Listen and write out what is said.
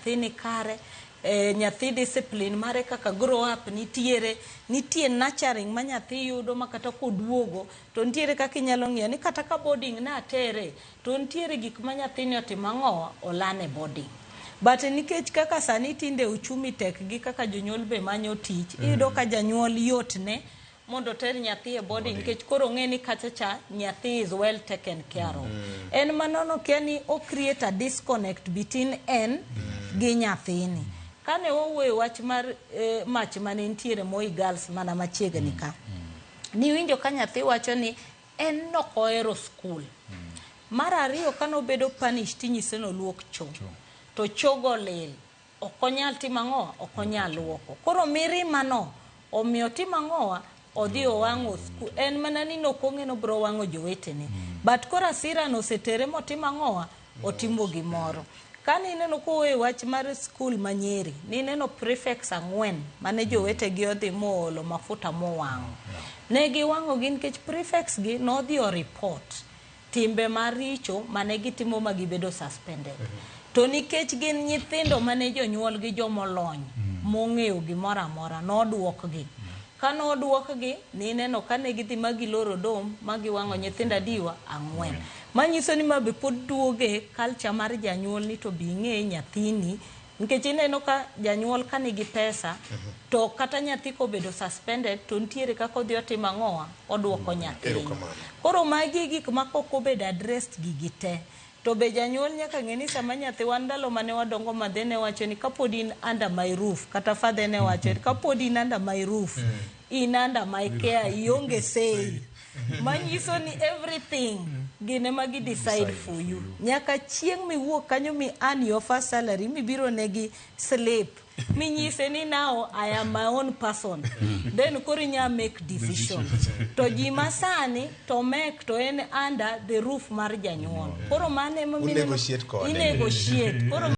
nyathini kare, nyathi discipline mare kaka grow up nitie nurturing ma nyathi yudo makata koduogo to nitiere kaka inyalo ng'iyo ni kata ka boarding na tere to nitiere gik ma nyathini otimo ang'owa olane boarding. But nikech kaka sani tinde uchumi tek gi kaka jonyuol be manyo tich, iyudo ka janyuol yot ne mondo ter nyathi e boarding nikech koro ng'e ni kachacha nyathi is well taken care of. En manono kia ni o create a disconnect between en gi nyathini. Kane owuoyo wach mar mach mane nitiere Moi Girls mana machiegni ka, ni winjo ka nyathi wacho ni en nokohero skul. Mar ariyo kanobedo punished tinyise noluok cho, to chogo lil, okonyal timo ang'owa, okonyal luoko. Koro mirimano omiyo timo ang'owa odhi owang'o skul. En mana ni nokong'e no bro wang'o jowetene. But koro asira no setere motimo ang'owa, otimo gimoro. Kani neno kowe wach mar skul manyeri, ni neno prefects 4 mane jowete gi odhi moolo mafuta mowang'o. Ne giwang'o gi nikech prefects gi nodhi o report timbe maricho mane gitimo ma gibedo suspended. To nikech gin nyithindo mane jonyuol gi jomolony mong'eyo gimoro amora, noduokgi. Kanoduokgi, ni neno kane gidhi magiloro dom magiwang'o nyithindo adiwa 4. Manyiso ni mabe pod duoge culture mar janyuol ni to bing'e nyathini, nikech ineno ka janyuol kanigi pesa to kata nyathi kobedo suspended to nitiere kaka odhi otimo ang'owa, oduoko nyathi. Koro magi gik ma kokobedo addressed gigite. To be janyuol nyaka ng'e ni sama nyathi wan ndalo mane wadongo madhe ne wacho ni kapod in under my roof, kata father ne wacho ni kapod in under my roof, in under my care, ionge say. Manyiso ni everything gine magi decide for you. Nyaka chieng' miwuok kanyo mi earn your first salary, mibiro negi slip, minyise ni now I am my own person. Then koro inya make decision. To ji masani to make to en under the roof mar janyuol. Koro mane ma negotiate. Koro